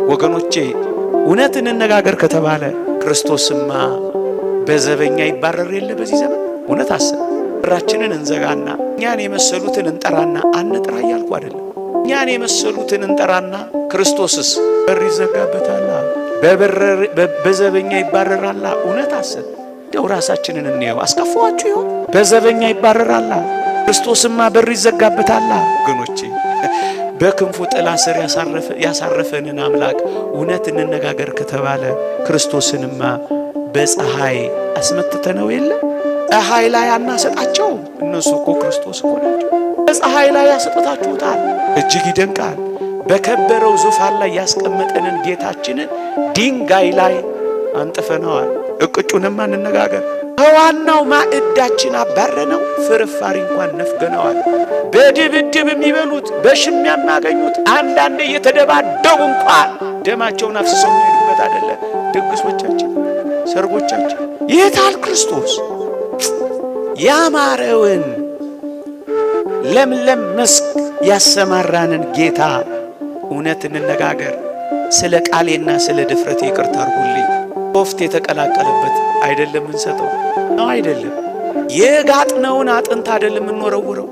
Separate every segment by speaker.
Speaker 1: ወገኖቼ እውነት እንነጋገር ከተባለ ክርስቶስማ በዘበኛ ይባረር የለ በዚህ ዘመን። እውነት አሰብ በራችንን እንዘጋና እኛን የመሰሉትን እንጠራና አንጥራ እያልኩ አይደለም። እኛን የመሰሉትን እንጠራና ክርስቶስስ በር ይዘጋበታል፣ በዘበኛ ይባረራል። እውነት አሰብ እንደው ራሳችንን እንየው። አስከፋዋችሁ ይሆን? በዘበኛ ይባረራል፣ ክርስቶስማ በር ይዘጋበታል። ወገኖቼ በክንፉ ጥላ ስር ያሳረፈንን አምላክ እውነት እንነጋገር ከተባለ ክርስቶስንማ በፀሐይ አስመትተነው የለ? ፀሐይ ላይ አናሰጣቸው። እነሱ እኮ ክርስቶስ እኮ ናቸው። በፀሐይ ላይ ያሰጣችሁታል። እጅግ ይደንቃል። በከበረው ዙፋን ላይ ያስቀመጠንን ጌታችንን ድንጋይ ላይ አንጥፈነዋል። እቅጩንማ እንነጋገር። ከዋናው ማዕዳችን አባረነው፣ ፍርፋሪ እንኳን ነፍገነዋል። በድብድብ የሚበሉት በሽሚያ የሚያገኙት አንዳንዴ እየተደባደቡ እንኳን ደማቸውን አፍስሰው የሚሄዱበት አይደለ ድግሶቻችን፣ ሰርጎቻችን። የታል ክርስቶስ? ያማረውን ለምለም መስክ ያሰማራንን ጌታ እውነት እንነጋገር። ስለ ቃሌና ስለ ድፍረቴ ይቅርታ አድርጉልኝ። ሶፍት የተቀላቀለበት አይደለም እንሰጠው ነው አይደለም። የጋጥነውን አጥንት አይደለም እንወረውረው።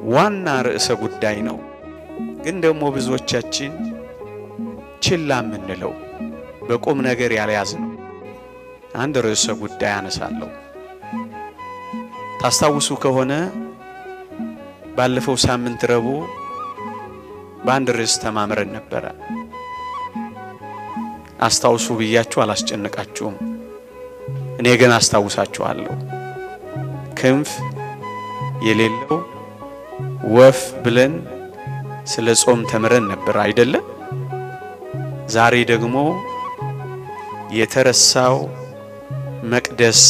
Speaker 1: ዋና ርዕሰ ጉዳይ ነው፣ ግን ደግሞ ብዙዎቻችን ችላ የምንለው በቁም ነገር ያልያዝነው አንድ ርዕሰ ጉዳይ አነሳለሁ። ታስታውሱ ከሆነ ባለፈው ሳምንት ረቡዕ በአንድ ርዕስ ተማምረን ነበረ። አስታውሱ ብያችሁ አላስጨንቃችሁም። እኔ ግን አስታውሳችኋለሁ። ክንፍ የሌለው ወፍ ብለን ስለ ጾም ተምረን ነበር አይደለም? ዛሬ ደግሞ የተረሳው መቅደስ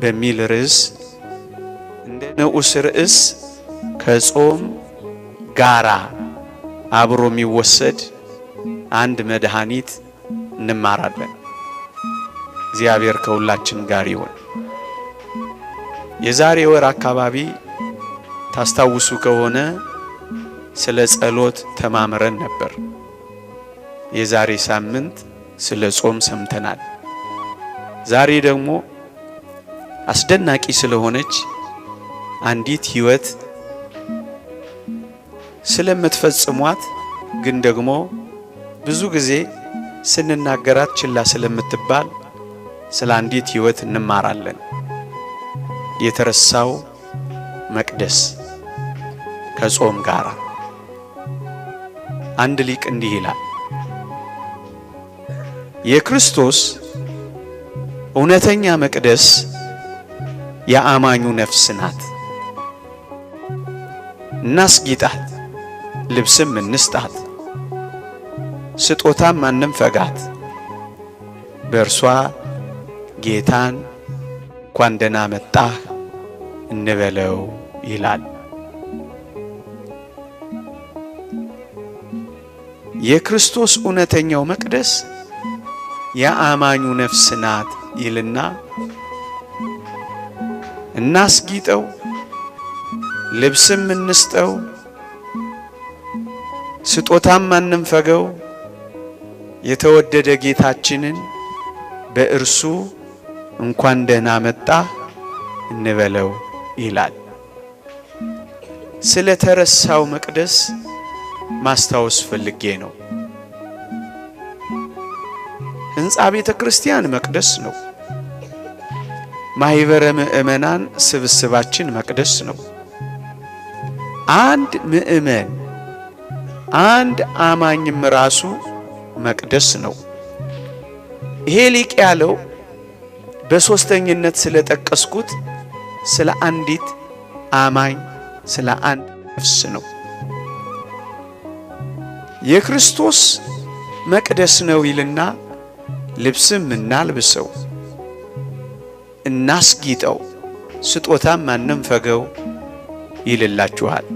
Speaker 1: በሚል ርዕስ እንደ ንዑስ ርዕስ ከጾም ጋራ አብሮ የሚወሰድ አንድ መድኃኒት እንማራለን። እግዚአብሔር ከሁላችን ጋር ይሁን። የዛሬ ወር አካባቢ ታስታውሱ ከሆነ ስለ ጸሎት ተማምረን ነበር። የዛሬ ሳምንት ስለ ጾም ሰምተናል። ዛሬ ደግሞ አስደናቂ ስለሆነች አንዲት ሕይወት ስለምትፈጽሟት ግን ደግሞ ብዙ ጊዜ ስንናገራት ችላ ስለምትባል ስለ አንዲት ሕይወት እንማራለን። የተረሳው መቅደስ ከጾም ጋር። አንድ ሊቅ እንዲህ ይላል፣ የክርስቶስ እውነተኛ መቅደስ የአማኙ ነፍስ ናት። እናስጊጣት፣ ልብስም እንስጣት፣ ስጦታም አንንፈጋት፣ በእርሷ ጌታን እንኳን ደህና መጣህ እንበለው ይላል። የክርስቶስ እውነተኛው መቅደስ የአማኙ ነፍስ ናት ይልና እናስጊጠው፣ ልብስም እንስጠው፣ ስጦታም አንንፈገው፣ የተወደደ ጌታችንን በእርሱ እንኳን ደህና መጣህ እንበለው ይላል። ስለ ተረሳው መቅደስ ማስታወስ ፈልጌ ነው። ሕንጻ ቤተ ክርስቲያን መቅደስ ነው። ማህበረ ምእመናን ስብስባችን መቅደስ ነው። አንድ ምእመን አንድ አማኝም ራሱ መቅደስ ነው። ይሄ ሊቅ ያለው በሶስተኝነት ስለጠቀስኩት ስለ አንዲት አማኝ ስለ አንድ ነፍስ ነው። የክርስቶስ መቅደስ ነው ይልና ልብስም እናልብሰው፣ እናስጊጠው፣ ስጦታም አንንፈገው ይልላችኋል።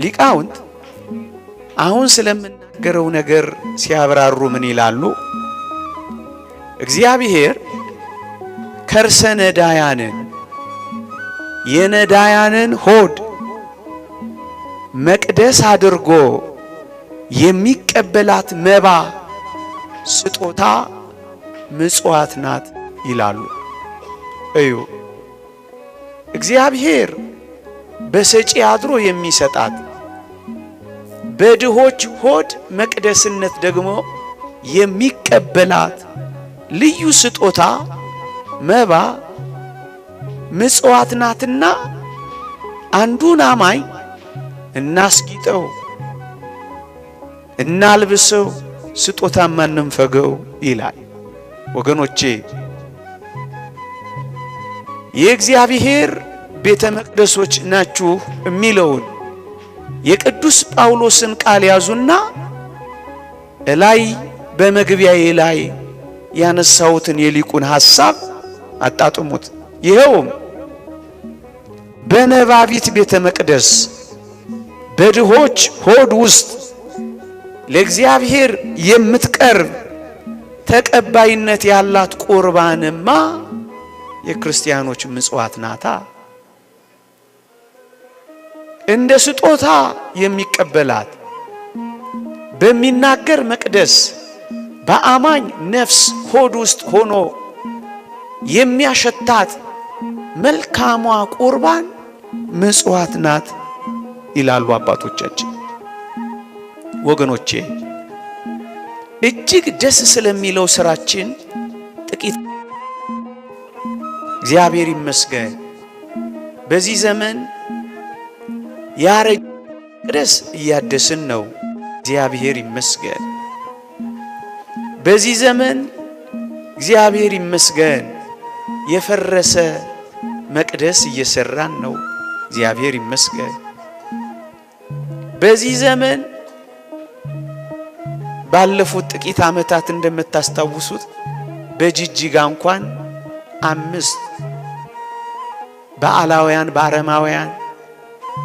Speaker 1: ሊቃውንት አሁን ስለምናገረው ነገር ሲያብራሩ ምን ይላሉ? እግዚአብሔር ከርሰ ነዳያንን የነዳያንን ሆድ መቅደስ አድርጎ የሚቀበላት መባ ስጦታ ምጽዋት ናት ይላሉ። እዩ እግዚአብሔር በሰጪ አድሮ የሚሰጣት በድሆች ሆድ መቅደስነት ደግሞ የሚቀበላት ልዩ ስጦታ መባ ምጽዋት ናትና አንዱን አማኝ እናስጊጠው፣ እናልብሰው፣ ስጦታም አንንፈገው ይላል። ወገኖቼ የእግዚአብሔር ቤተ መቅደሶች ናችሁ የሚለውን የቅዱስ ጳውሎስን ቃል ያዙና እላይ በመግቢያዬ ላይ ያነሳሁትን የሊቁን ሐሳብ አጣጥሙት። ይኸውም በነባቢት ቤተ መቅደስ በድሆች ሆድ ውስጥ ለእግዚአብሔር የምትቀርብ ተቀባይነት ያላት ቁርባንማ የክርስቲያኖች ምጽዋት ናታ። እንደ ስጦታ የሚቀበላት በሚናገር መቅደስ በአማኝ ነፍስ ሆድ ውስጥ ሆኖ የሚያሸታት መልካሟ ቁርባን ምጽዋት ናት ይላሉ አባቶቻችን። ወገኖቼ እጅግ ደስ ስለሚለው ስራችን ጥቂት እግዚአብሔር ይመስገን በዚህ ዘመን ያረጀ መቅደስ እያደስን ነው። እግዚአብሔር ይመስገን በዚህ ዘመን እግዚአብሔር ይመስገን የፈረሰ መቅደስ እየሰራን ነው። እግዚአብሔር ይመስገን በዚህ ዘመን ባለፉት ጥቂት ዓመታት እንደምታስታውሱት በጅጅጋ እንኳን 5 በአላውያን በአረማውያን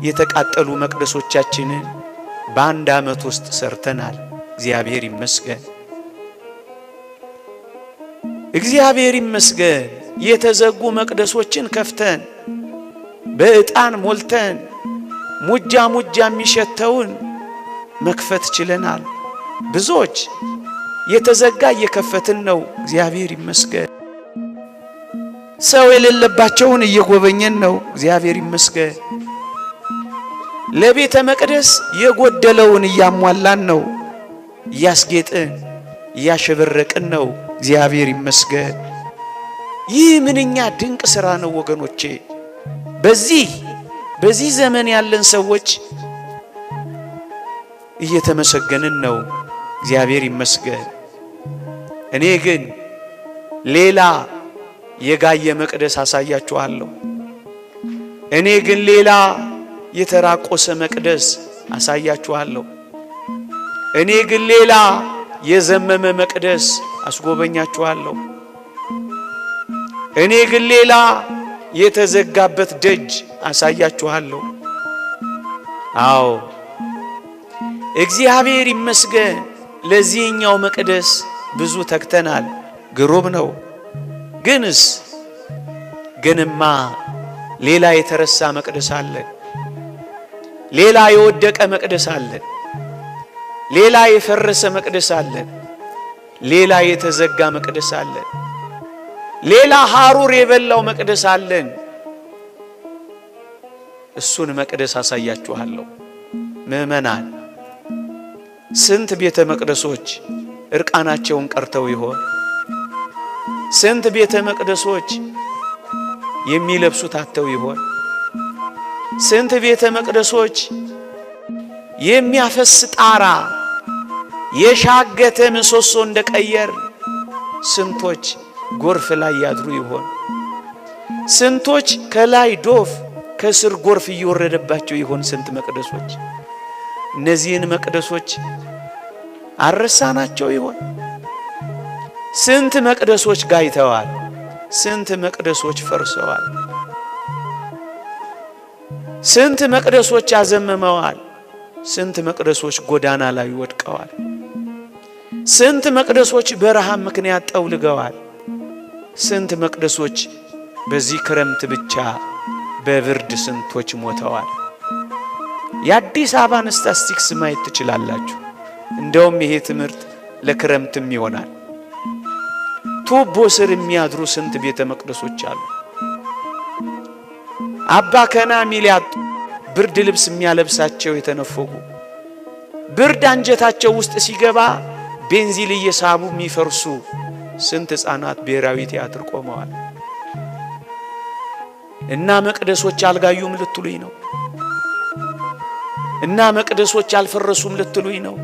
Speaker 1: የተቃጠሉ መቅደሶቻችንን በአንድ ዓመት ውስጥ ሰርተናል። እግዚአብሔር ይመስገን እግዚአብሔር ይመስገን የተዘጉ መቅደሶችን ከፍተን በዕጣን ሞልተን ሙጃ ሙጃ የሚሸተውን መክፈት ችለናል። ብዙዎች የተዘጋ እየከፈትን ነው። እግዚአብሔር ይመስገን ሰው የሌለባቸውን እየጎበኘን ነው። እግዚአብሔር ይመስገን ለቤተ መቅደስ የጎደለውን እያሟላን ነው። እያስጌጥን እያሸበረቅን ነው። እግዚአብሔር ይመስገን ይህ ምንኛ ድንቅ ሥራ ነው ወገኖቼ። በዚህ ዘመን ያለን ሰዎች እየተመሰገንን ነው። እግዚአብሔር ይመስገን። እኔ ግን ሌላ የጋየ መቅደስ አሳያችኋለሁ። እኔ ግን ሌላ የተራቆሰ መቅደስ አሳያችኋለሁ። እኔ ግን ሌላ የዘመመ መቅደስ አስጎበኛችኋለሁ። እኔ ግን ሌላ የተዘጋበት ደጅ አሳያችኋለሁ። አዎ እግዚአብሔር ይመስገን ለዚህኛው መቅደስ ብዙ ተግተናል። ግሩም ነው። ግንማ ሌላ የተረሳ መቅደስ አለ። ሌላ የወደቀ መቅደስ አለ። ሌላ የፈረሰ መቅደስ አለ። ሌላ የተዘጋ መቅደስ አለ። ሌላ ሐሩር የበላው መቅደስ አለን። እሱን መቅደስ አሳያችኋለሁ። ምእመናን ስንት ቤተ መቅደሶች እርቃናቸውን ቀርተው ይሆን? ስንት ቤተ መቅደሶች የሚለብሱት አጥተው ይሆን? ስንት ቤተ መቅደሶች የሚያፈስ ጣራ የሻገተ ምሰሶ እንደቀየር ስንቶች ጎርፍ ላይ ያድሩ ይሆን? ስንቶች ከላይ ዶፍ ከስር ጎርፍ እየወረደባቸው ይሆን? ስንት መቅደሶች እነዚህን መቅደሶች አረሳናቸው ይሆን? ስንት መቅደሶች ጋይተዋል። ስንት መቅደሶች ፈርሰዋል። ስንት መቅደሶች አዘመመዋል። ስንት መቅደሶች ጎዳና ላይ ወድቀዋል። ስንት መቅደሶች በረሃብ ምክንያት ጠውልገዋል። ስንት መቅደሶች በዚህ ክረምት ብቻ በብርድ ስንቶች ሞተዋል። የአዲስ አበባን ስታቲስቲክስ ማየት ትችላላችሁ። እንደውም ይሄ ትምህርት ለክረምትም ይሆናል። ቱቦ ስር የሚያድሩ ስንት ቤተ መቅደሶች አሉ። አባ ከና ሚሊያጡ ብርድ ልብስ የሚያለብሳቸው የተነፈጉ ብርድ አንጀታቸው ውስጥ ሲገባ ቤንዚል እየሳቡ የሚፈርሱ ስንት ሕፃናት ብሔራዊ ቲያትር ቆመዋል። እና መቅደሶች አልጋዩም ልትሉኝ ነው? እና መቅደሶች አልፈረሱም ልትሉኝ ነው?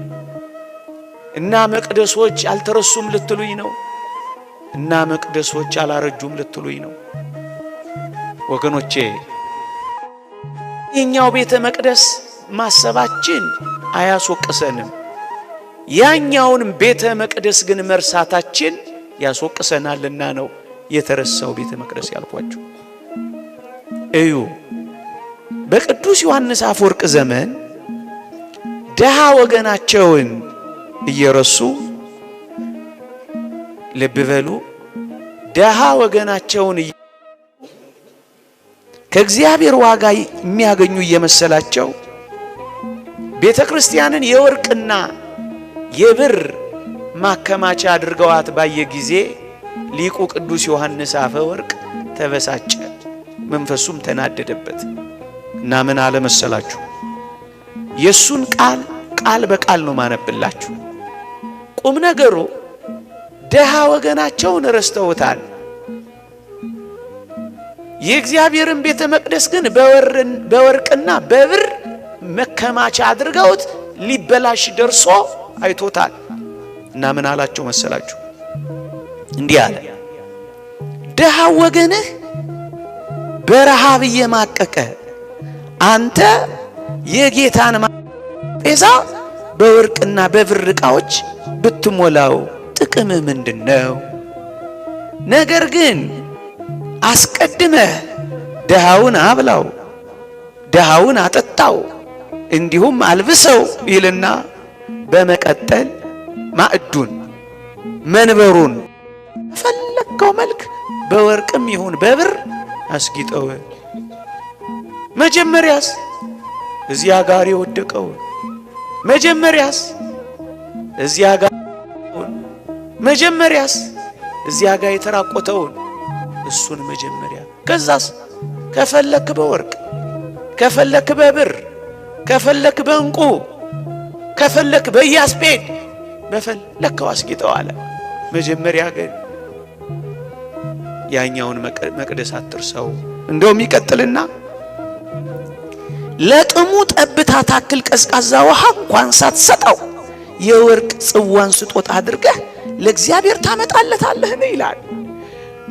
Speaker 1: እና መቅደሶች አልተረሱም ልትሉኝ ነው? እና መቅደሶች አላረጁም ልትሉኝ ነው? ወገኖቼ የኛው ቤተ መቅደስ ማሰባችን አያስወቅሰንም። ያኛውን ቤተ መቅደስ ግን መርሳታችን ያስወቅሰናልና ነው የተረሳው ቤተ መቅደስ ያልኳችሁ። እዩ፣ በቅዱስ ዮሐንስ አፈወርቅ ዘመን ደሃ ወገናቸውን እየረሱ ልብ በሉ፣ ደሃ ወገናቸውን ከእግዚአብሔር ዋጋ የሚያገኙ እየመሰላቸው ቤተ ክርስቲያንን የወርቅና የብር ማከማቻ አድርገዋት ባየ ጊዜ ሊቁ ቅዱስ ዮሐንስ አፈወርቅ ተበሳጨ፣ መንፈሱም ተናደደበት እና ምን አለ መሰላችሁ? የሱን ቃል በቃል ነው ማነብላችሁ። ቁም ነገሩ ደሃ ወገናቸውን ረስተውታል። የእግዚአብሔርን ቤተ መቅደስ ግን በወርቅና በብር መከማቻ አድርገውት ሊበላሽ ደርሶ አይቶታል እና ምን አላቸው መሰላችሁ? እንዲህ አለ፣ ደሃ ወገንህ በረሃብ እየማቀቀ አንተ የጌታን ማጴዛ በወርቅና በብር ዕቃዎች ብትሞላው ጥቅም ምንድነው? ነገር ግን አስቀድመህ ደሃውን አብላው፣ ደሃውን አጠጣው፣ እንዲሁም አልብሰው ይልና በመቀጠል ማዕዱን መንበሩን ፈለከው መልክ በወርቅም ይሁን በብር አስጊጠው። መጀመሪያስ እዚያ ጋር የወደቀውን፣ መጀመሪያስ እዚያ ጋር መጀመሪያስ እዚያ ጋር የተራቆተውን እሱን መጀመሪያ፣ ከዛስ ከፈለክ በወርቅ ከፈለክ በብር ከፈለክ በእንቁ ከፈለክ በያስፔድ በፈለከው አስጊጠው አለ። መጀመሪያ ግን ያኛውን መቅደስ አትርሰው። እንደውም ይቀጥልና ለጥሙ ጠብታ ታክል ቀዝቃዛ ውሃ እንኳን ሳትሰጠው የወርቅ ጽዋን ስጦታ አድርገህ ለእግዚአብሔር ታመጣለታለህ ነው ይላል።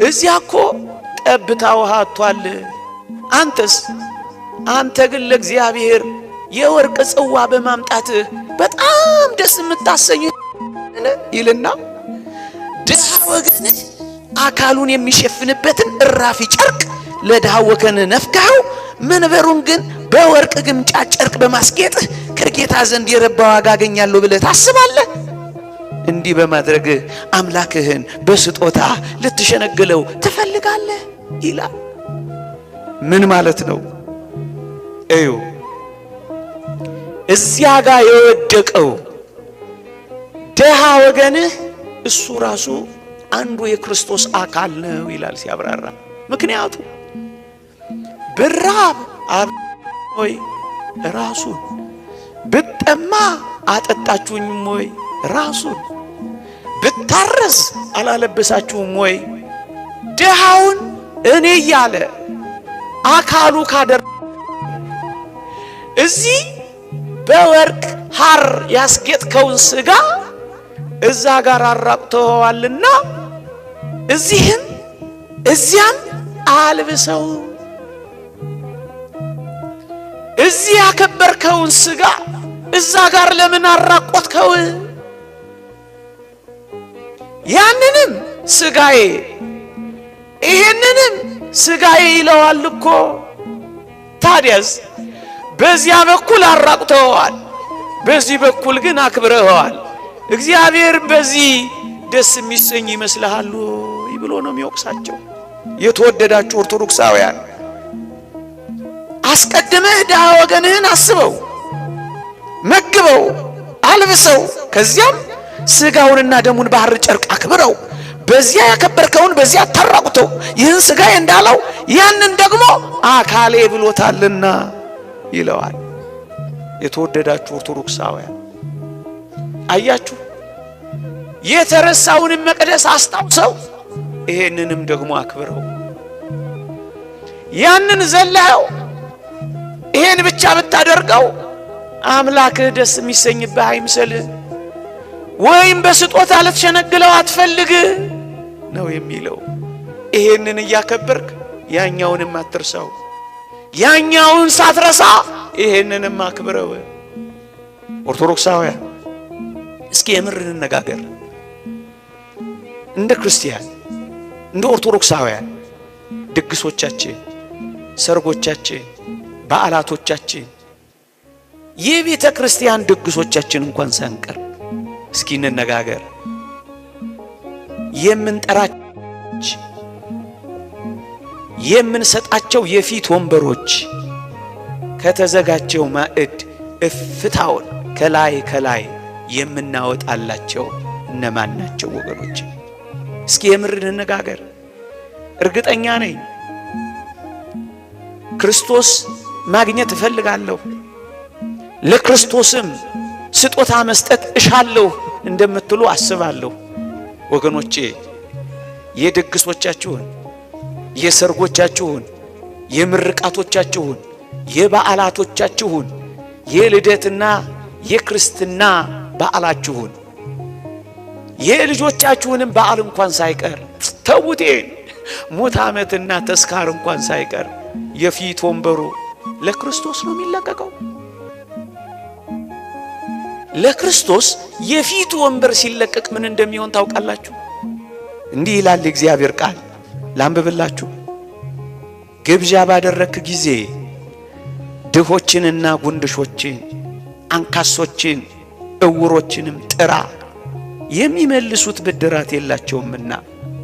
Speaker 1: እዚያ እኮ ጠብታ ውሃ አጥቷል። አንተ ግን ለእግዚአብሔር የወርቅ ጽዋ በማምጣትህ በጣም ደስ የምታሰኝ ይልና ድሃ ወገንህ አካሉን የሚሸፍንበትን እራፊ ጨርቅ ለድሃ ወገን ነፍጋው፣ መንበሩን ግን በወርቅ ግምጫ ጨርቅ በማስጌጥህ ከጌታ ዘንድ የረባ ዋጋ አገኛለሁ ብለህ ታስባለህ? እንዲህ በማድረግ አምላክህን በስጦታ ልትሸነግለው ትፈልጋለህ ይላል። ምን ማለት ነው? እዩ፣ እዚያ ጋር የወደቀው ደሃ ወገንህ እሱ ራሱ አንዱ የክርስቶስ አካል ነው ይላል ሲያብራራ። ምክንያቱም ብራብ ወይ ራሱን፣ ብጠማ አጠጣችሁኝም ወይ ራሱን፣ ብታረስ አላለበሳችሁም ወይ ድሃውን እኔ እያለ አካሉ ካደረ እዚህ በወርቅ ሐር ያስጌጥከውን ስጋ እዛ ጋር አራቅተዋልና እዚህም እዚያም አልብሰው። እዚህ ያከበርከውን ስጋ እዛ ጋር ለምን አራቆትከው? ያንንም ስጋዬ ይሄንንም ስጋዬ ይለዋል እኮ። ታዲያስ በዚያ በኩል አራቁተዋል፣ በዚህ በኩል ግን አክብረዋል። እግዚአብሔር በዚህ ደስ የሚሰኝ ይመስልሃል? ብሎ ነው የሚወቅሳቸው። የተወደዳችሁ ኦርቶዶክሳውያን አስቀድመህ ድሃ ወገንህን አስበው፣ መግበው፣ አልብሰው፣ ከዚያም ስጋውንና ደሙን ባህር ጨርቅ አክብረው፣ በዚያ ያከበርከውን በዚያ ተራቁተው ይህን ስጋዬ እንዳለው ያንን ደግሞ አካሌ ብሎታልና ይለዋል። የተወደዳችሁ ኦርቶዶክሳውያን አያችሁ፣ የተረሳውንም መቅደስ አስታውሰው ይሄንንም ደግሞ አክብረው። ያንን ዘለኸው ይሄን ብቻ ብታደርገው አምላክህ ደስ የሚሰኝብህ አይምሰልህ፣ ወይም በስጦታ ልትሸነግለው አትፈልግ ነው የሚለው። ይሄንን እያከበርክ ያኛውንም አትርሳው፣ ያኛውን ሳትረሳ ይሄንንም አክብረው። ኦርቶዶክሳውያን እስኪ የምር እንነጋገር። እንደ ክርስቲያን እንደ ኦርቶዶክሳውያን ድግሶቻችን፣ ሰርጎቻችን፣ በዓላቶቻችን፣ የቤተ ክርስቲያን ድግሶቻችን እንኳን ሳንቀር እስኪ እንነጋገር። የምንጠራቸው የምንሰጣቸው የፊት ወንበሮች ከተዘጋጀው ማዕድ እፍታውን ከላይ የምናወጣላቸው እነማን ናቸው ወገኖች? እስኪ የምር እንነጋገር። እርግጠኛ ነኝ ክርስቶስ ማግኘት እፈልጋለሁ፣ ለክርስቶስም ስጦታ መስጠት እሻለሁ እንደምትሉ አስባለሁ። ወገኖቼ የድግሶቻችሁን፣ የሰርጎቻችሁን፣ የምርቃቶቻችሁን፣ የበዓላቶቻችሁን፣ የልደትና የክርስትና በዓላችሁን፣ የልጆቻችሁንም በዓል እንኳን ሳይቀር ተውቴ ሞት ዓመትና ተስካር እንኳን ሳይቀር የፊት ወንበሩ ለክርስቶስ ነው የሚለቀቀው። ለክርስቶስ የፊት ወንበር ሲለቀቅ ምን እንደሚሆን ታውቃላችሁ? እንዲህ ይላል እግዚአብሔር ቃል፣ ላንብብላችሁ። ግብዣ ባደረክ ጊዜ ድሆችንና ጉንድሾችን፣ አንካሶችን፣ እውሮችንም ጥራ፣ የሚመልሱት ብድራት የላቸውምና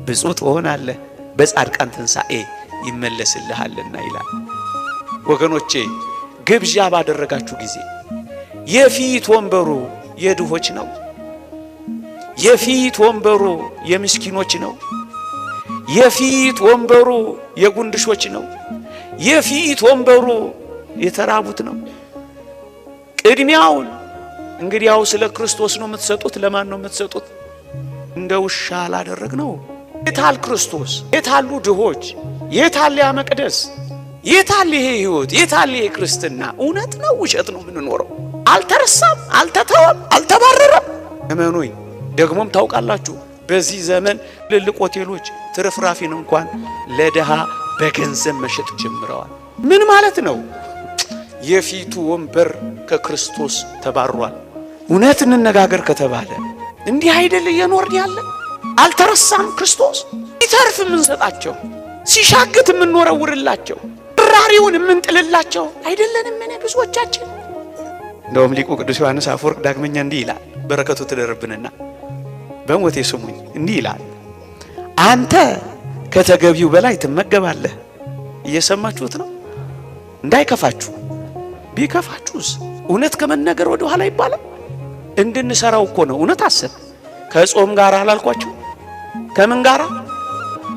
Speaker 1: ብፁዕ ትሆናለህ፣ በጻድቃን ትንሣኤ ይመለስልሃልና ይላል። ወገኖቼ ግብዣ ባደረጋችሁ ጊዜ የፊት ወንበሩ የድሆች ነው። የፊት ወንበሩ የምስኪኖች ነው። የፊት ወንበሩ የጉንድሾች ነው። የፊት ወንበሩ የተራቡት ነው። ቅድሚያውን እንግዲያው ስለ ክርስቶስ ነው የምትሰጡት። ለማን ነው የምትሰጡት? እንደ ውሻ አላደረግ ነው። የታል ክርስቶስ? የታሉ ድሆች? የታል ያ መቅደስ? የታል ይሄ ሕይወት? የታል ይሄ ክርስትና? እውነት ነው ውሸት ነው የምንኖረው? አልተረሳም፣ አልተተወም፣ አልተባረረም። እመኑኝ። ደግሞም ታውቃላችሁ በዚህ ዘመን ትልልቅ ሆቴሎች ትርፍራፊን እንኳን ለድሃ በገንዘብ መሸጥ ጀምረዋል። ምን ማለት ነው? የፊቱ ወንበር ከክርስቶስ ተባሯል። እውነት እንነጋገር ከተባለ እንዲህ አይደል እየኖርን ያለ? አልተረሳም ክርስቶስ። ሲተርፍ የምንሰጣቸው፣ ሲሻግት የምንወረውርላቸው፣ ራሪውን የምንጥልላቸው አይደለንም? ምን ብዙዎቻችን። እንደውም ሊቁ ቅዱስ ዮሐንስ አፈወርቅ ዳግመኛ እንዲህ ይላል፣ በረከቱ ትደርብንና በሞቴ ስሙኝ። እንዲህ ይላል፣ አንተ ከተገቢው በላይ ትመገባለህ። እየሰማችሁት ነው? እንዳይከፋችሁ። ቢከፋችሁስ እውነት ከመነገር ወደ ኋላ ይባላል። እንድንሰራው እኮ ነው። እውነት አሰብ ከጾም ጋር አላልኳችሁ? ከምን ጋራ?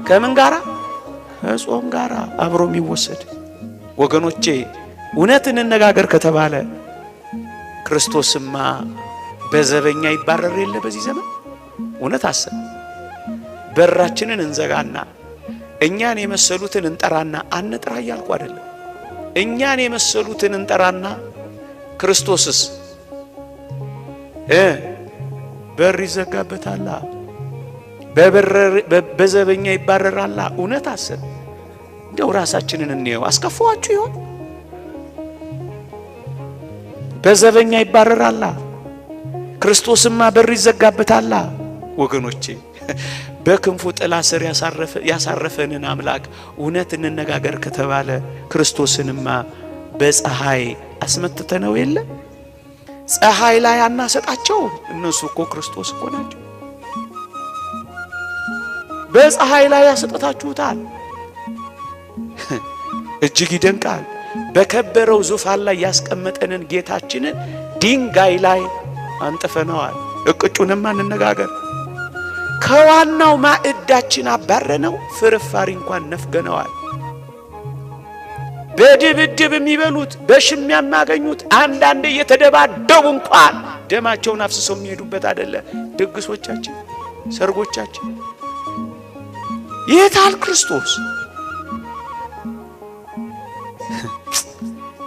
Speaker 1: ከምን ጋራ? ከጾም ጋራ አብሮ የሚወሰድ ወገኖቼ። እውነት እንነጋገር ከተባለ ክርስቶስማ በዘበኛ ይባረር የለ በዚህ ዘመን። እውነት አሰብ በራችንን እንዘጋና እኛን የመሰሉትን እንጠራና አንጥራ እያልኩ አይደለም። እኛን የመሰሉትን እንጠራና ክርስቶስስ በር ይዘጋበታል፣ በዘበኛ ይባረራል። እውነት አሰብ እንደው ራሳችንን እንየው። አስከፋዋችሁ ይሆን? በዘበኛ ይባረራል፣ ክርስቶስማ በር ይዘጋበታል። ወገኖቼ በክንፉ ጥላ ስር ያሳረፈንን አምላክ እውነት እንነጋገር ከተባለ ክርስቶስንማ በፀሐይ አስመትተነው የለ? ፀሐይ ላይ አናሰጣቸው። እነሱ እኮ ክርስቶስ እኮ ናቸው። በፀሐይ ላይ ያሰጣችሁታል። እጅግ ይደንቃል። በከበረው ዙፋን ላይ ያስቀመጠንን ጌታችንን ድንጋይ ላይ አንጥፈነዋል። እቅጩንም አንነጋገር። ከዋናው ማዕዳችን አባረነው፣ ፍርፋሪ እንኳን ነፍገነዋል። በድብድብ የሚበሉት በሽሚያ የሚያገኙት አንዳንዴ እየተደባደቡ እንኳን ደማቸውን አፍስሰው የሚሄዱበት አይደለ ድግሶቻችን፣ ሰርጎቻችን። የታል ክርስቶስ?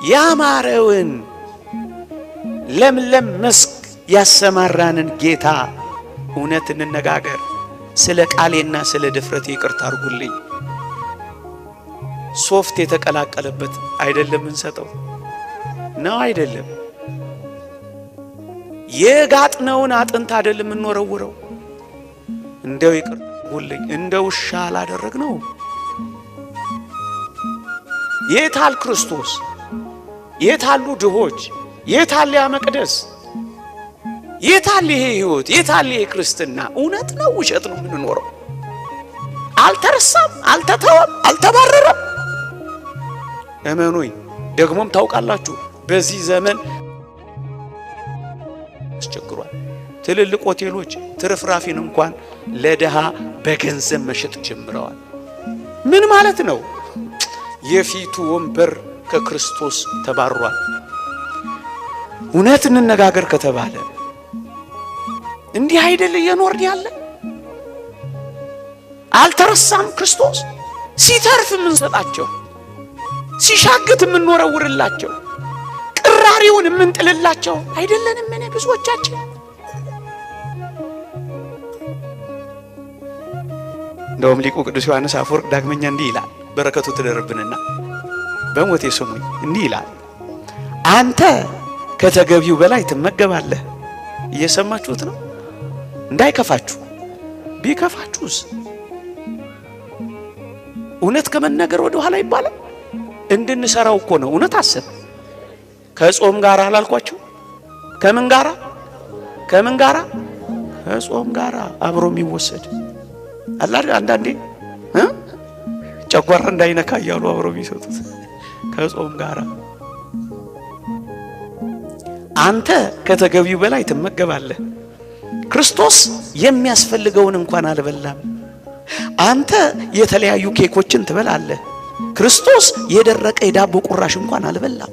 Speaker 1: ያማረውን ለምለም መስክ ያሰማራንን ጌታ እውነት እንነጋገር። ስለ ቃሌና ስለ ድፍረቴ ይቅርታ አድርጉልኝ። ሶፍት የተቀላቀለበት አይደለም እንሰጠው ነው አይደለም። የጋጥነውን አጥንት አይደለም እንወረውረው። እንደው ይቅርታ አድርጉልኝ፣ እንደ ውሻ አላደረግነው። የታል ክርስቶስ? የታሉ ድሆች? የታል ያ መቅደስ? የታል ይሄ ሕይወት? የታል ይሄ ክርስትና? እውነት ነው ውሸት ነው የምንኖረው? አልተረሳም፣ አልተተወም፣ አልተባረረም። እመኑኝ። ደግሞም ታውቃላችሁ በዚህ ዘመን አስቸግሯል። ትልልቅ ሆቴሎች ትርፍራፊን እንኳን ለደሃ በገንዘብ መሸጥ ጀምረዋል። ምን ማለት ነው? የፊቱ ወንበር ከክርስቶስ ተባሯል። እውነት እንነጋገር ከተባለ እንዲህ አይደል እየኖርን ያለ? አልተረሳም ክርስቶስ? ሲተርፍ የምንሰጣቸው፣ ሲሻግት የምንወረውርላቸው፣ ቅራሪውን የምንጥልላቸው አይደለንም? ምን ብዙዎቻችን እንደውም ሊቁ ቅዱስ ዮሐንስ አፈወርቅ ዳግመኛ እንዲህ ይላል፣ በረከቱ ትደርብንና በሞቴ ስሙኝ። እንዲህ ይላል፣ አንተ ከተገቢው በላይ ትመገባለህ። እየሰማችሁት ነው? እንዳይከፋችሁ። ቢከፋችሁስ እውነት ከመነገር ወደ ኋላ ይባላል። እንድንሰራው እኮ ነው። እውነት አሰብ። ከጾም ጋር አላልኳችሁ? ከምን ጋራ? ከምን ጋራ? ከጾም ጋራ አብሮ የሚወሰድ አላህ አንዳንዴ ጨጓራ እንዳይነካ እያሉ አብሮ የሚሰጡት ከጾም ጋራ። አንተ ከተገቢው በላይ ትመገባለህ። ክርስቶስ የሚያስፈልገውን እንኳን አልበላም። አንተ የተለያዩ ኬኮችን ትበላለህ። ክርስቶስ የደረቀ የዳቦ ቁራሽ እንኳን አልበላም።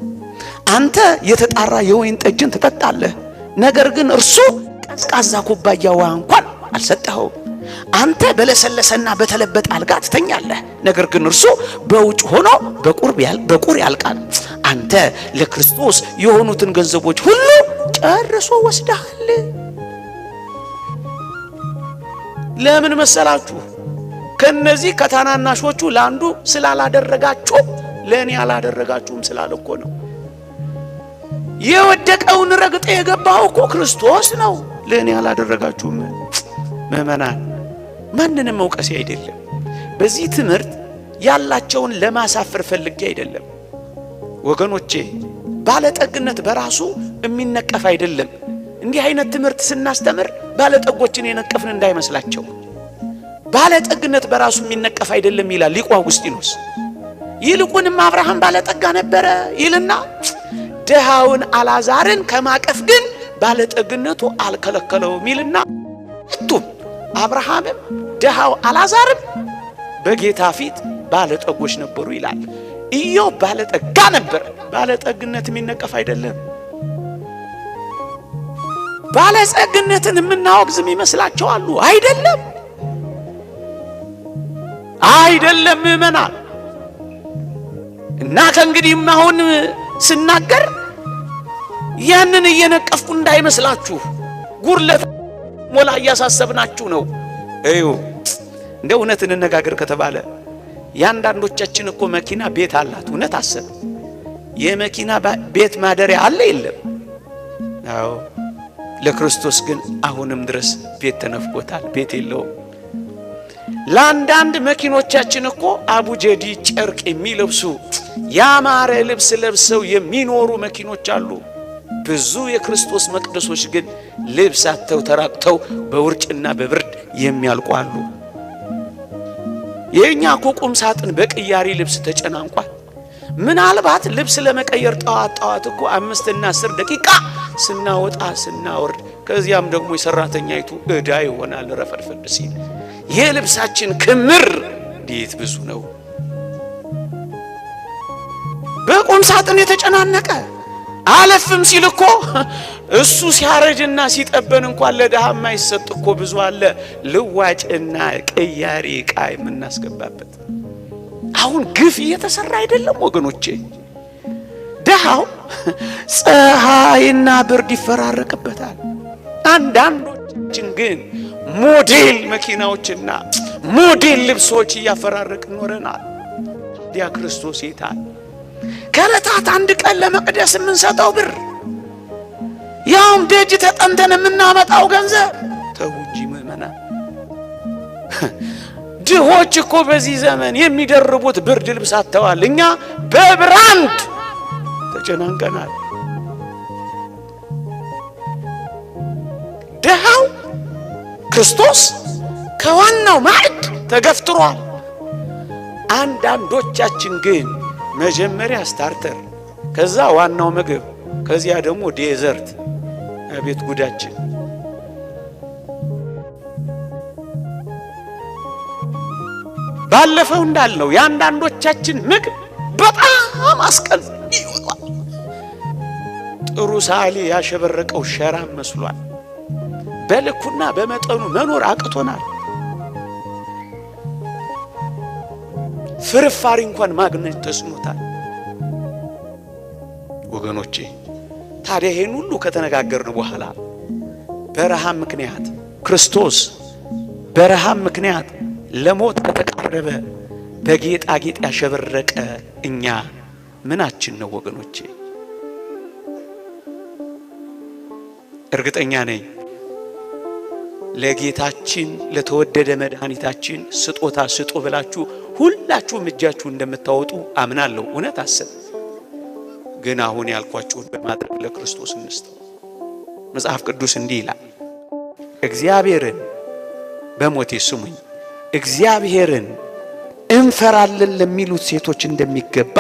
Speaker 1: አንተ የተጣራ የወይን ጠጅን ትጠጣለህ። ነገር ግን እርሱ ቀዝቃዛ ኩባያ ውሃ እንኳን አልሰጠኸውም። አንተ በለሰለሰና በተለበጠ አልጋ ትተኛለህ። ነገር ግን እርሱ በውጭ ሆኖ በቁር ያልቃል። አንተ ለክርስቶስ የሆኑትን ገንዘቦች ሁሉ ጨርሶ ወስደሃል። ለምን መሰላችሁ? ከነዚህ ከታናናሾቹ ለአንዱ ስላላደረጋችሁ ለኔ ያላደረጋችሁም ስላለ እኮ ነው። የወደቀውን ረግጠ የገባው እኮ ክርስቶስ ነው። ለኔ ያላደረጋችሁም። ምእመናን ማንንም መውቀስ አይደለም። በዚህ ትምህርት ያላቸውን ለማሳፈር ፈልጌ አይደለም ወገኖቼ። ባለጠግነት በራሱ የሚነቀፍ አይደለም። እንዲህ አይነት ትምህርት ስናስተምር ባለጠጎችን የነቀፍን እንዳይመስላቸው። ባለጠግነት በራሱ የሚነቀፍ አይደለም ይላል ሊቁ አውግስጢኖስ። ይልቁንም አብርሃም ባለጠጋ ነበረ ይልና ድሃውን አልዓዛርን ከማቀፍ ግን ባለጠግነቱ አልከለከለውም ይልና ሁለቱም አብርሃምም ድሃው አልዓዛርም በጌታ ፊት ባለጠጎች ነበሩ ይላል። ኢዮብ ባለጠጋ ነበር። ባለጠግነት የሚነቀፍ አይደለም። ባለጸግነትን የምናወግዝም ይመስላቸው አሉ። አይደለም አይደለም ምእመናን። እና ከእንግዲህም አሁን ስናገር ያንን እየነቀፍኩ እንዳይመስላችሁ፣ ጉርለት ሞላ እያሳሰብናችሁ ነው። እዩ እንደ እውነት እንነጋገር ከተባለ ያንዳንዶቻችን እኮ መኪና ቤት አላት። እውነት አሰብ። የመኪና ቤት ማደሪያ አለ የለም? አዎ። ለክርስቶስ ግን አሁንም ድረስ ቤት ተነፍቆታል። ቤት የለውም። ለአንዳንድ መኪኖቻችን እኮ አቡጀዲ ጨርቅ የሚለብሱ ያማረ ልብስ ለብሰው የሚኖሩ መኪኖች አሉ። ብዙ የክርስቶስ መቅደሶች ግን ልብስ አጥተው ተራቅተው በውርጭና በብርድ የሚያልቁ አሉ። የኛ ቁም ሳጥን በቅያሪ ልብስ ተጨናንቋል። ምናልባት ልብስ ለመቀየር ጣዋት እኮ 5 እና 10 ደቂቃ ስናወጣ ስናወርድ፣ ከዚያም ደግሞ የሰራተኛይቱ እዳ ይሆናል ረፈድፈድ ሲል። የልብሳችን ክምር እንዴት ብዙ ነው! በቁም ሳጥን የተጨናነቀ አለፍም ሲል እኮ እሱ ሲያረጅና ሲጠበን እንኳን ለድሃ የማይሰጥ እኮ ብዙ አለ። ልዋጭና ቅያሪ ዕቃ የምናስገባበት አሁን ግፍ እየተሰራ አይደለም ወገኖቼ? ድሃው ፀሐይና ብርድ ይፈራረቅበታል። አንዳንዶቻችን ግን ሞዴል መኪናዎችና ሞዴል ልብሶች እያፈራረቅን ኖረናል። ዲያ ክርስቶስ ይታል ከዕለታት አንድ ቀን ለመቅደስ የምንሰጠው ብር፣ ያውም ደጅ ተጠንተን የምናመጣው ገንዘብ። ተው እንጂ ምእመናን፣ ድሆች እኮ በዚህ ዘመን የሚደርቡት ብርድ ልብስ አጥተዋል። እኛ በብራንድ ተጨናንቀናል። ድሃው ክርስቶስ ከዋናው ማዕድ ተገፍትሯል። አንዳንዶቻችን ግን መጀመሪያ ስታርተር፣ ከዛ ዋናው ምግብ፣ ከዚያ ደግሞ ዴዘርት። አቤት ጉዳችን! ባለፈው እንዳልነው የአንዳንዶቻችን ምግብ በጣም አስቀል ይወጣል። ጥሩ ሳሊ ያሸበረቀው ሸራም መስሏል። በልኩና በመጠኑ መኖር አቅቶናል። ፍርፋሪ እንኳን ማግኘት ተስኖታል። ወገኖቼ ታዲያ ይሄን ሁሉ ከተነጋገርን በኋላ በረሃብ ምክንያት ክርስቶስ በረሃብ ምክንያት ለሞት ከተቃረበ በጌጣጌጥ ያሸበረቀ እኛ ምናችን ነው ወገኖቼ? እርግጠኛ ነኝ ለጌታችን ለተወደደ መድኃኒታችን ስጦታ ስጡ ብላችሁ ሁላችሁም እጃችሁን እንደምታወጡ አምናለሁ። እውነት አሰብ ግን አሁን ያልኳችሁን በማድረግ ለክርስቶስ እንስጠው። መጽሐፍ ቅዱስ እንዲህ ይላል፣ እግዚአብሔርን በሞቴ ስሙኝ፣ እግዚአብሔርን እንፈራለን ለሚሉት ሴቶች እንደሚገባ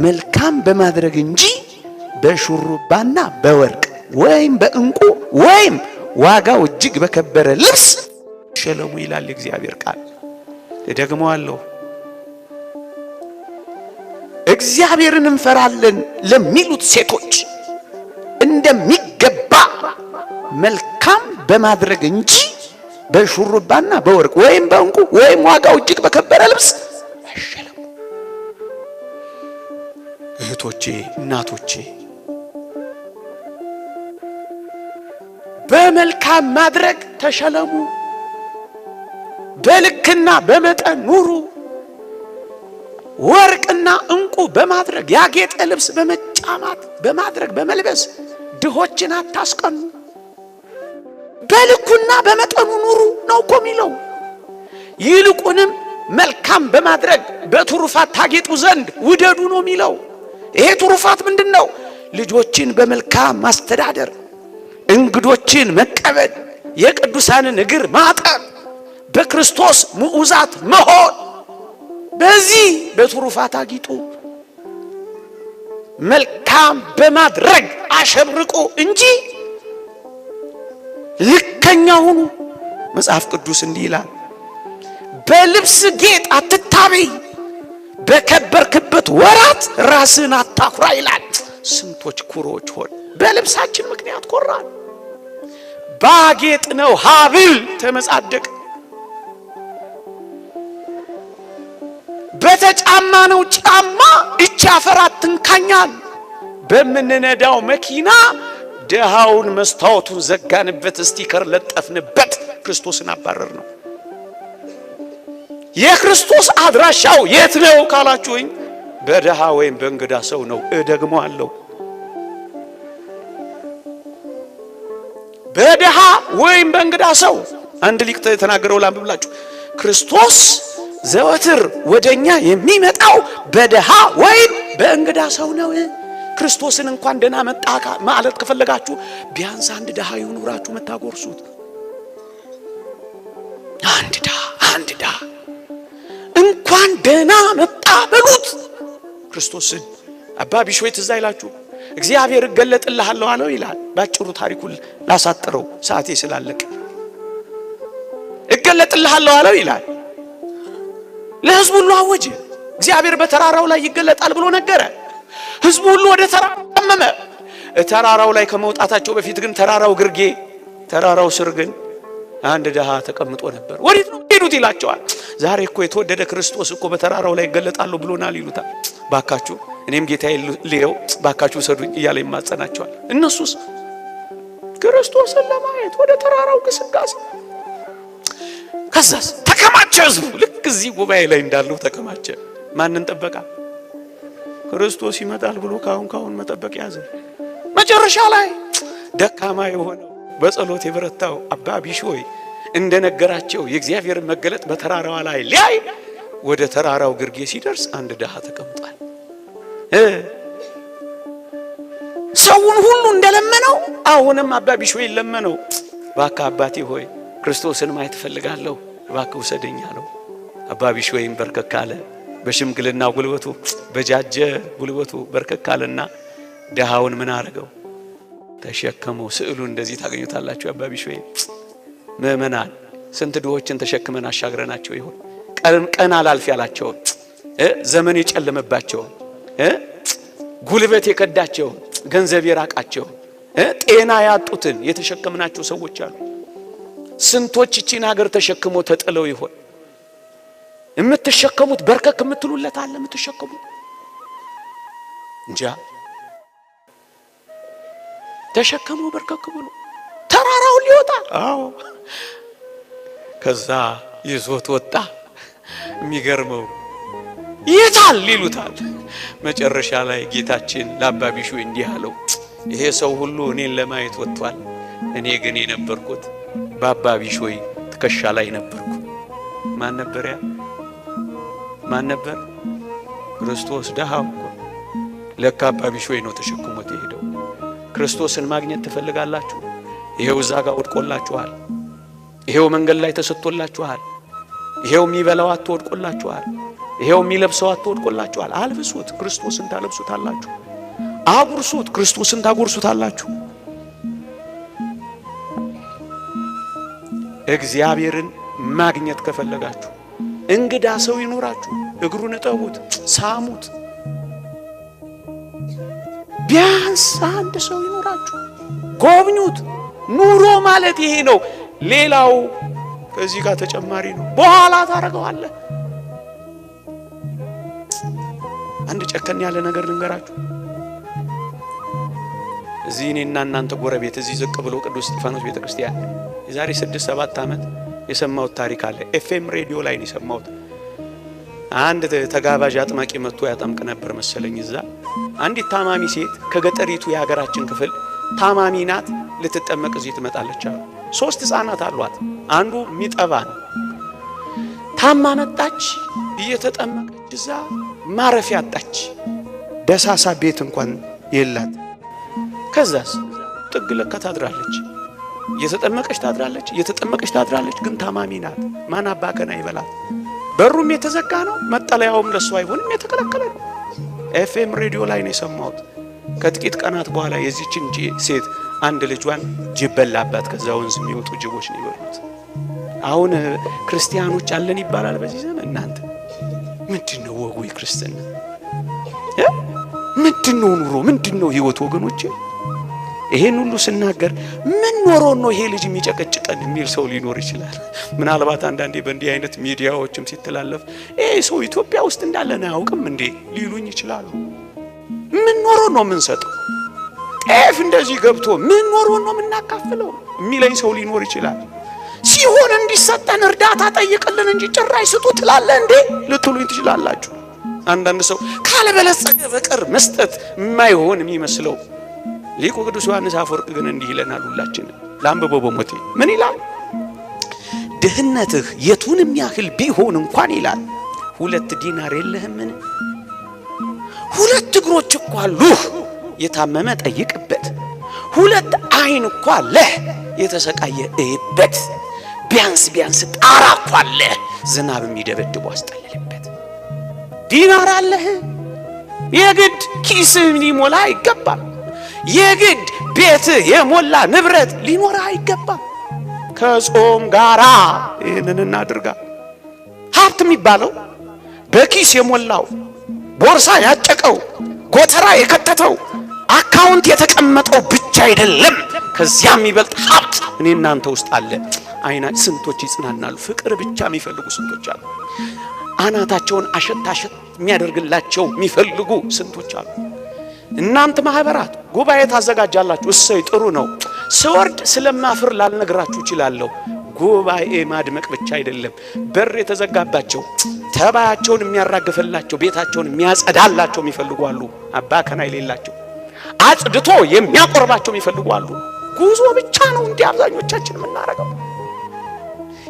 Speaker 1: መልካም በማድረግ እንጂ በሹሩባና በወርቅ ወይም በእንቁ ወይም ዋጋው እጅግ በከበረ ልብስ ሸለሙ ይላል እግዚአብሔር ቃል። እደግመዋለሁ፣ እግዚአብሔርን እንፈራለን ለሚሉት ሴቶች እንደሚገባ መልካም በማድረግ እንጂ በሹሩባና በወርቅ ወይም በእንቁ ወይም ዋጋው እጅግ በከበረ ልብስ አይሸለሙ። እህቶቼ፣ እናቶቼ በመልካም ማድረግ ተሸለሙ። በልክና በመጠን ኑሩ። ወርቅና እንቁ በማድረግ ያጌጠ ልብስ በመጫማት በማድረግ በመልበስ ድሆችን አታስቀኑ። በልኩና በመጠኑ ኑሩ ነው እኮ የሚለው። ይልቁንም መልካም በማድረግ በትሩፋት ታጌጡ ዘንድ ውደዱ ነው የሚለው። ይሄ ትሩፋት ምንድነው? ልጆችን በመልካም ማስተዳደር፣ እንግዶችን መቀበል፣ የቅዱሳንን እግር ማጠብ፣ በክርስቶስ ምዑዛት መሆን። በዚህ በትሩፋት አጊጡ፣ መልካም በማድረግ አሸብርቁ እንጂ ልከኛ ሁኑ። መጽሐፍ ቅዱስ እንዲህ ይላል፣ በልብስ ጌጥ አትታበይ፣ በከበርክበት ወራት ራስን አታኩራ ይላል። ስንቶች ኩሮች ሆን በልብሳችን ምክንያት ኮራን። ባጌጥ ነው ሀብል ተመጻደቅ፣ በተጫማ ነው ጫማ እቻ አፈራት ትንካኛል። በምንነዳው መኪና ደሃውን መስታወቱን ዘጋንበት፣ ስቲከር ለጠፍንበት፣ ክርስቶስን አባረር ነው። የክርስቶስ አድራሻው የት ነው ካላችሁኝ፣ በደሃ ወይም በእንግዳ ሰው ነው። እደግመዋለሁ፣ በደሃ ወይም በእንግዳ ሰው። አንድ ሊቅ የተናገረው ላንብብላችሁ። ክርስቶስ ዘወትር ወደኛ የሚመጣው በደሃ ወይም በእንግዳ ሰው ነው። ክርስቶስን እንኳን ደህና መጣ ማለት ከፈለጋችሁ ቢያንስ አንድ ደሃ ይኑራችሁ መታጎርሱት። አንድ ደሃ እንኳን ደህና መጣ በሉት ክርስቶስን። አባ ቢሾይ ትዝ አይላችሁ? እግዚአብሔር እገለጥልሃለሁ አለው ይላል። ባጭሩ ታሪኩን ላሳጥረው ሰዓቴ ስላለቀ እገለጥልሃለሁ አለው ይላል። ለሕዝቡ ሁሉ አወጀ። እግዚአብሔር በተራራው ላይ ይገለጣል ብሎ ነገረ። ሕዝቡ ሁሉ ወደ ተራራው ተመመ። ተራራው ላይ ከመውጣታቸው በፊት ግን ተራራው ስር ግን አንድ ደሃ ተቀምጦ ነበር። ወዴት ነው ሄዱት ይላቸዋል። ዛሬ እኮ የተወደደ ክርስቶስ እኮ በተራራው ላይ ይገለጣል ብሎናል ይሉታል። ባካችሁ እኔም ጌታዬ ልየው ባካችሁ ሰዱኝ እያለ ይማጸናቸዋል። እነሱስ ክርስቶስን ለማየት ወደ ተራራው ግስጋሴ። ከዛስ ተከማቸ ሕዝቡ። ልክ እዚህ ጉባኤ ላይ እንዳለው ተከማቸ። ማንን ጠበቃ? ክርስቶስ ይመጣል ብሎ ካሁን መጠበቅ ያዘ። መጨረሻ ላይ ደካማ የሆነው በጸሎት የበረታው አባ ቢሾይ እንደነገራቸው የእግዚአብሔር መገለጥ በተራራው ላይ ሊያይ ወደ ተራራው ግርጌ ሲደርስ አንድ ደሃ ተቀምጧል። ሰውን ሁሉ እንደለመነው አሁንም አባ ቢሾይ ለመነው። ባካ አባቴ ሆይ ክርስቶስን ማየት ፈልጋለሁ እባክህ ውሰደኝ አለው። አባ ቢሾይም በርከክ አለ። በሽምግልና ጉልበቱ በጃጀ ጉልበቱ በርከክ አለና ደሃውን ምን አረገው? ተሸከመው። ስዕሉ እንደዚህ ታገኙታላችሁ። አባ ቢሾይ ምእመናን ስንት ድሆችን ተሸክመን አሻግረናቸው ይሆን? ቀን አላልፍ ያላቸው፣ ዘመን የጨለመባቸው፣ ጉልበት የከዳቸው፣ ገንዘብ የራቃቸው፣ ጤና ያጡትን የተሸከምናቸው ሰዎች አሉ። ስንቶች እቺን ሀገር ተሸክሞ ተጥለው ይሆን? የምትሸከሙት በርከክ የምትሉለት አለ? የምትሸከሙት እንጃ። ተሸከሙ በርከክ ብሎ ተራራውን ሊወጣ። አዎ ከዛ ይዞት ወጣ። የሚገርመው ይታል ይሉታል። መጨረሻ ላይ ጌታችን ለአባ ቢሾይ እንዲህ አለው፣ ይሄ ሰው ሁሉ እኔን ለማየት ወጥቷል፣ እኔ ግን የነበርኩት በአባ ቢሾይ ትከሻ ላይ ነበርኩ። ማን ነበር ያ? ማን ነበር? ክርስቶስ። ደሃው እኮ ለካ አባ ቢሾይ ነው ተሸክሞት የሄደው። ክርስቶስን ማግኘት ትፈልጋላችሁ? ይሄው እዛ ጋር ወድቆላችኋል። ይሄው መንገድ ላይ ተሰጥቶላችኋል። ይሄው የሚበላው አጥቶ ወድቆላችኋል። ይሄው የሚለብሰው አጥቶ ወድቆላችኋል። አልብሱት፣ ክርስቶስን ታለብሱታላችሁ። አጉርሱት፣ ክርስቶስን ታጎርሱታላችሁ። እግዚአብሔርን ማግኘት ከፈለጋችሁ እንግዳ ሰው ይኖራችሁ፣ እግሩን እጠቡት፣ ሳሙት። ቢያንስ አንድ ሰው ይኖራችሁ፣ ጎብኙት። ኑሮ ማለት ይሄ ነው። ሌላው ከዚህ ጋር ተጨማሪ ነው። በኋላ ታረጋዋለህ። አንድ ጨከን ያለ ነገር ልንገራችሁ። እዚህ እኔና እናንተ ጎረቤት እዚህ ዝቅ ብሎ ቅዱስ እስጢፋኖስ ቤተክርስቲያን የዛሬ 6-7 ዓመት የሰማሁት ታሪክ አለ። ኤፍኤም ሬዲዮ ላይ ነው የሰማሁት። አንድ ተጋባዥ አጥማቂ መጥቶ ያጠምቅ ነበር መሰለኝ። እዛ አንዲት ታማሚ ሴት ከገጠሪቱ የሀገራችን ክፍል ታማሚ ናት፣ ልትጠመቅ እዚህ ትመጣለች አሉ። 3 ሕፃናት አሏት። አንዱ ሚጠባ ነው። ታማ መጣች። እየተጠመቀች እዛ ማረፊያ አጣች። ደሳሳ ቤት እንኳን የላት። ከዛስ ጥግ ለካ ታድራለች። እየተጠመቀች ታድራለች፣ ግን ታማሚ ናት። ማን አባከና ይበላት? በሩም የተዘጋ ነው፣ መጠለያውም ለሷ አይሆንም፣ የተከለከለ ነው። ኤፍኤም ሬዲዮ ላይ ነው የሰማሁት። ከጥቂት ቀናት በኋላ የዚችን ሴት አንድ ልጇን ጅብ በላባት። ከዛ ወንዝ የሚወጡ ጅቦች ነው ይበሉት። አሁን ክርስቲያኖች አለን ይባላል በዚህ ዘመን። እናንተ ምንድነው ወጉ? ክርስትና ምንድነው? ኑሮ ምንድነው? ህይወት ወገኖቼ። ይሄን ሁሉ ስናገር ምን ኖሮ ነው ይሄ ልጅ የሚጨቀጭቀን የሚል ሰው ሊኖር ይችላል። ምናልባት አንዳንዴ በእንዲህ አይነት ሚዲያዎችም ሲተላለፍ ይሄ ሰው ኢትዮጵያ ውስጥ እንዳለን አያውቅም እንዴ ሊሉኝ ይችላሉ። ምን ኖሮ ነው የምንሰጠው? ጤፍ እንደዚህ ገብቶ ምን ኖሮ ነው የምናካፍለው የሚለኝ ሰው ሊኖር ይችላል። ሲሆን እንዲሰጠን እርዳታ ጠይቅልን እንጂ ጭራሽ ስጡ ትላለህ እንዴ ልትሉኝ ትችላላችሁ። አንዳንድ ሰው ካለበለጸገ በቀር መስጠት የማይሆን የሚመስለው ሊቁ ቅዱስ ዮሐንስ አፈወርቅ ግን እንዲህ ይለናል። ሁላችን ላንብበው በሞቴ ምን ይላል? ድህነትህ የቱንም ያህል ቢሆን እንኳን ይላል 2 ዲናር የለህምን? 2 እግሮች እኮ አሉህ፣ የታመመ ጠይቅበት። 2 አይን እኮ አለህ፣ የተሰቃየ እይበት። ቢያንስ ጣራ እኮ አለህ፣ ዝናብ የሚደበድበው አስጠልልበት። ዲናር አለህ የግድ ኪስህ ሊሞላ አይገባም። የግድ ቤትህ የሞላ ንብረት ሊኖር አይገባም። ከጾም ጋራ ይህንን እናድርጋ። ሀብት የሚባለው በኪስ የሞላው ቦርሳ ያጨቀው ጎተራ የከተተው አካውንት የተቀመጠው ብቻ አይደለም። ከዚያም የሚበልጥ ሀብት እኔ እናንተ ውስጥ አለ። አይና ስንቶች ይጽናናሉ። ፍቅር ብቻ የሚፈልጉ ስንቶች አሉ። አናታቸውን አሸት የሚያደርግላቸው የሚፈልጉ ስንቶች አሉ። እናንተ ማህበራት ጉባኤ ታዘጋጃላችሁ፣ እሰይ ጥሩ ነው። ስወርድ ስለማፍር ላልነግራችሁ እችላለሁ። ጉባኤ ማድመቅ ብቻ አይደለም። በር የተዘጋባቸው ተባያቸውን የሚያራግፍላቸው ቤታቸውን የሚያጸዳላቸው የሚፈልጉ አሉ። አባ ከና የሌላቸው አጽድቶ የሚያቆርባቸው የሚፈልጉ አሉ። ጉዞ ብቻ ነው እንዲህ አብዛኞቻችን የምናረገው።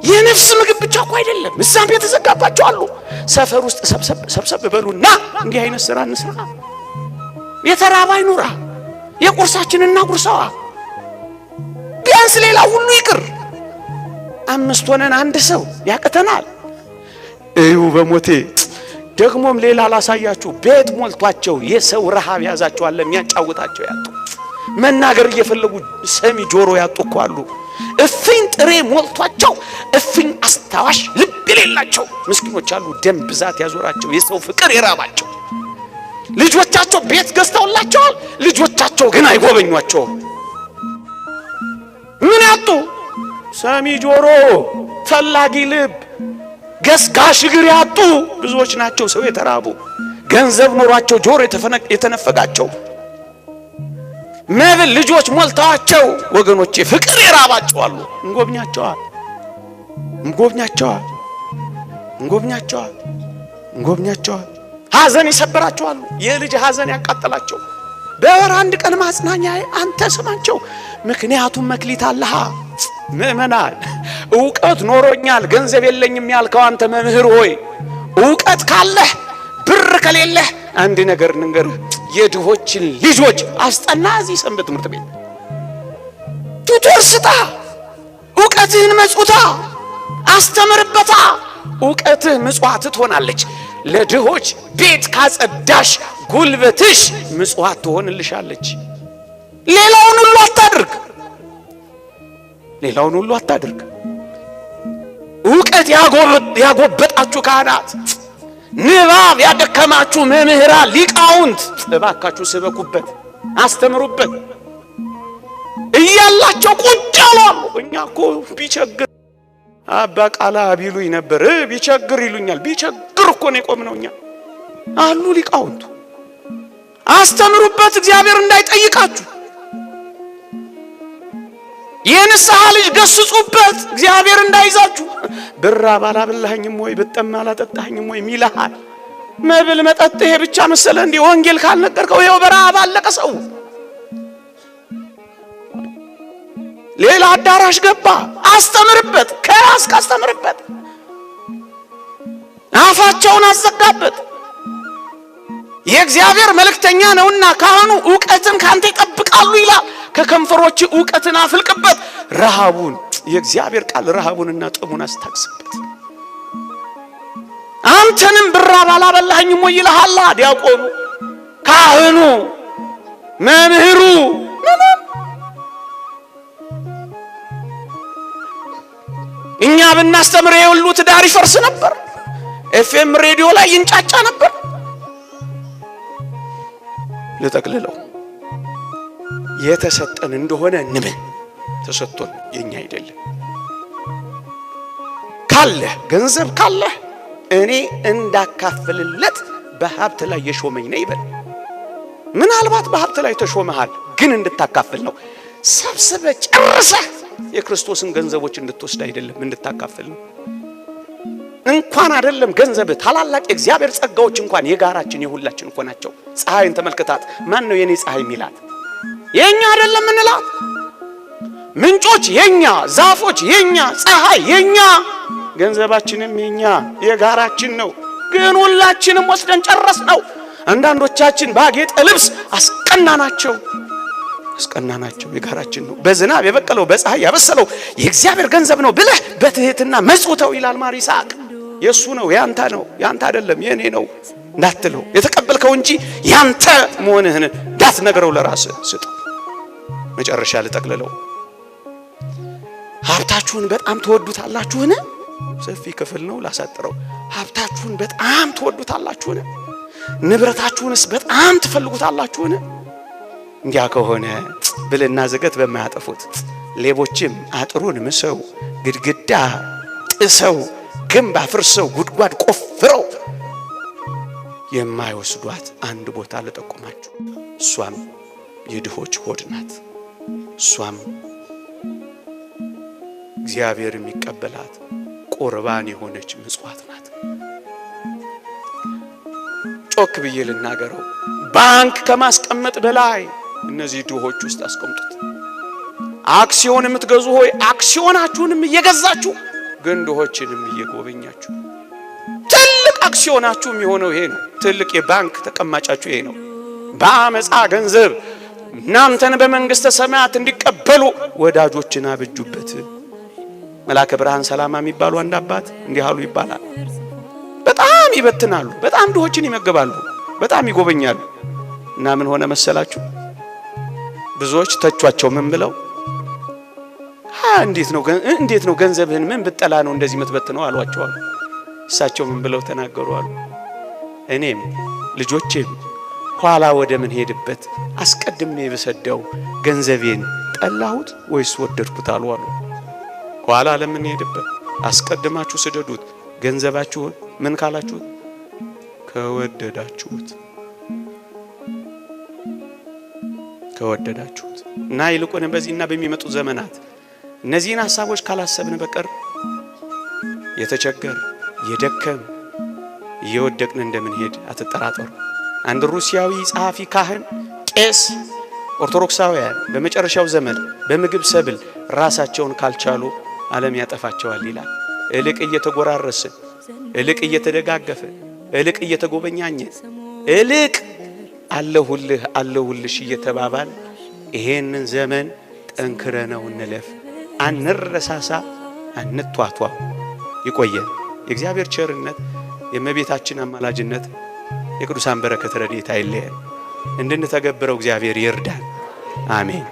Speaker 1: የነፍስ ምግብ ብቻ እኮ አይደለም። እዛም የተዘጋባቸው አሉ። ሰፈር ውስጥ ሰብሰብ በሉና እንዲህ አይነት ስራ እንስራ። የተራባ ይኑራ፣ የቁርሳችንን እናጉርሰዋ። ቢያንስ ሌላ ሁሉ ይቅር። 5 ሆነን አንድ ሰው ያቅተናል። እዩ በሞቴ ደግሞም ሌላ ላሳያችሁ። ቤት ሞልቷቸው የሰው ረሃብ ያዛቸው አለ። የሚያጫውታቸው ያጡ መናገር እየፈለጉ ሰሚ ጆሮ ያጡ እኮ አሉ። እፍኝ ጥሬ ሞልቷቸው እፍኝ አስታዋሽ ልብ የሌላቸው ምስኪኖች አሉ። ደም ብዛት ያዞራቸው የሰው ፍቅር የራባቸው ልጆቻቸው ቤት ገዝተውላቸዋል። ልጆቻቸው ግን አይጎበኟቸውም። ምን ያጡ? ሰሚ ጆሮ፣ ፈላጊ ልብ፣ ገስጋሽ እግር ያጡ ብዙዎች ናቸው። ሰው የተራቡ ገንዘብ ኖሯቸው ጆሮ የተነፈጋቸው መብል ልጆች ሞልተዋቸው ወገኖቼ ፍቅር የራባቸው አሉ። እንጎብኛቸዋል። ሐዘን ይሰበራቸው አሉ። የልጅ ሐዘን ያቃጠላቸው በወር 1 ቀን ማጽናኛ አንተ ስማቸው። ምክንያቱም መክሊት አለህ። ምእመናን ዕውቀት ኖሮኛል ገንዘብ የለኝም ያልከው አንተ መምህር ሆይ ዕውቀት ካለህ ብር ከሌለህ አንድ ነገር ንገርህ። የድሆችን ልጆች አስጠና። እዚህ ሰንበት ትምህርት ቤት ቱቶር ስጣ። ዕውቀትህን መጽውታ አስተምርበታ። ዕውቀትህ ምጽዋት ትሆናለች። ለድሆች ቤት ካጸዳሽ ጉልበትሽ ምጽዋት ትሆንልሻለች። ሌላውን ሁሉ አታድርግ። ዕውቀት ያጎበጣችሁ ካህናት፣ ንባብ ያደከማችሁ መምህራን፣ ሊቃውንት እባካችሁ ስበኩበት፣ አስተምሩበት። እያላቸው ቁጭ ያሉ እኛ እኮ ቢቸግር አባ ቃላ ቢሉኝ ነበር። ቢቸግር ይሉኛል። ቢቸግር እኮ ነው የቆምነው እኛ አሉ ሊቃውንቱ። አስተምሩበት፣ እግዚአብሔር እንዳይጠይቃችሁ። የንስሐ ልጅ ገስጹበት፣ እግዚአብሔር እንዳይዛችሁ። ብራብ አላበላኸኝም ወይ ብጠማ አላጠጣኸኝም ወይ ይልሃል። መብል መጠጥ ይሄ ብቻ መሰለ እንዴ? ወንጌል ካልነገርከው ይኸው በረሃብ አለቀ ሰው። ሌላ አዳራሽ ገባ። አስተምርበት፣ ከራስ ካስተምርበት። አፋቸውን አዘጋበት። የእግዚአብሔር መልእክተኛ ነውና ካህኑ ዕውቀትን ካንተ ይጠብቃሉ ይላል። ከከንፈሮች ዕውቀትን አፍልቅበት። ረሃቡን የእግዚአብሔር ቃል ረሃቡንና ጥሙን አስታግስበት። አንተንም ብራብ አላበላኸኝም ወይ ይልሃል ዲያቆኑ፣ ካህኑ፣ መምህሩ። እኛ ብናስተምር የሁሉ ትዳር ይፈርስ ነበር። ኤፍኤም ሬዲዮ ላይ ይንጫጫ ነበር። ለጠቅልለው የተሰጠን እንደሆነ እንመን። ተሰጥቶን የኛ አይደለም። ካለህ ገንዘብ ካለህ እኔ እንዳካፍልለት በሀብት ላይ የሾመኝ ነው ይበል። ምናልባት በሀብት ላይ ተሾመሃል፣ ግን እንድታካፍል ነው። ሰብስበ ጨርሰህ የክርስቶስን ገንዘቦች እንድትወስድ አይደለም፣ እንድታካፍል ነው። እንኳን አይደለም ገንዘብ፣ ታላላቅ የእግዚአብሔር ጸጋዎች እንኳን የጋራችን የሁላችን እኮ ናቸው። ፀሐይን ተመልከታት። ማን ነው የኔ ፀሐይ የሚላት? የኛ አይደለም እንላት። ምንጮች የኛ፣ ዛፎች የኛ፣ ፀሐይ የኛ፣ ገንዘባችንም የኛ የጋራችን ነው። ግን ሁላችንም ወስደን ጨረስ ነው። አንዳንዶቻችን ባጌጠ ልብስ አስቀናናቸው። የጋራችን ነው። በዝናብ የበቀለው በፀሐይ ያበሰለው የእግዚአብሔር ገንዘብ ነው ብለህ በትህትና መጽውተው ይላል ማር ይስሐቅ። የሱ ነው ያንተ ነው ያንተ አይደለም የኔ ነው እንዳትለው የተቀበልከው እንጂ ያንተ መሆንህን እንዳትነግረው ለራስህ ስጥ። መጨረሻ ልጠቅልለው። ሀብታችሁን በጣም ትወዱታላችሁን? ሰፊ ክፍል ነው ላሳጥረው። ሀብታችሁን በጣም ትወዱታላችሁን? ንብረታችሁንስ በጣም ትፈልጉታላችሁን? እንዲያ ከሆነ ብልና ዝገት በማያጠፉት ሌቦችም አጥሩን ምሰው ግድግዳ ጥሰው ግንብ አፍርሰው ጉድጓድ ቆፍረው የማይወስዷት አንድ ቦታ ልጠቁማችሁ። እሷም የድሆች ሆድ ናት። እሷም እግዚአብሔር የሚቀበላት ቁርባን የሆነች ምጽዋት ናት። ጮክ ብዬ ልናገረው፣ ባንክ ከማስቀመጥ በላይ እነዚህ ድሆች ውስጥ አስቀምጡት። አክሲዮን የምትገዙ ሆይ አክሲዮናችሁንም እየገዛችሁ ግን ድሆችንም እየጎበኛችሁ፣ ትልቅ አክሲዮናችሁ የሚሆነው ይሄ ነው። ትልቅ የባንክ ተቀማጫችሁ ይሄ ነው። በአመፃ ገንዘብ እናንተን በመንግስተ ሰማያት እንዲቀበሉ ወዳጆችን አብጁበት። መላከ ብርሃን ሰላማ የሚባሉ አንድ አባት እንዲህ አሉ ይባላል። በጣም ይበትናሉ፣ በጣም ድሆችን ይመገባሉ፣ በጣም ይጎበኛሉ። እና ምን ሆነ መሰላችሁ? ብዙዎች ተቿቸው። ምን ብለው እንዴት ነው ገንዘብህን ምን ብጠላ ነው እንደዚህ የምትበትነው አሏቸው አሉ። እሳቸው ምን ብለው ተናገሩ አሉ? እኔም ልጆቼም ኋላ ወደ ምን ሄድበት አስቀድሜ ብሰደው ገንዘቤን ጠላሁት ወይስ ወደድኩት አሉ አሉ። ኋላ ለምን ሄድበት አስቀድማችሁ ስደዱት፣ ገንዘባችሁን ምን ካላችሁት ከወደዳችሁት እና ይልቁን በዚህና በሚመጡ ዘመናት እነዚህን ሐሳቦች ካላሰብን በቀር የተቸገር የደከም እየወደቅን እንደምንሄድ አትጠራጠሩ። አንድ ሩሲያዊ ጸሐፊ ካህን ቄስ ኦርቶዶክሳውያን በመጨረሻው ዘመን በምግብ ሰብል ራሳቸውን ካልቻሉ ዓለም ያጠፋቸዋል ይላል። እልቅ እየተጎራረስን፣ እልቅ እየተደጋገፈ፣ እልቅ እየተጎበኛኘ፣ እልቅ አለሁልሽ እየተባባል ይሄንን ዘመን ጠንክረነው እንለፍ። አንረሳሳ፣ አንቷቷ። ይቆየን። የእግዚአብሔር ቸርነት፣ የእመቤታችን አማላጅነት፣ የቅዱሳን በረከት ረድኤት አይለየን። እንድንተገብረው እግዚአብሔር ይርዳን። አሜን።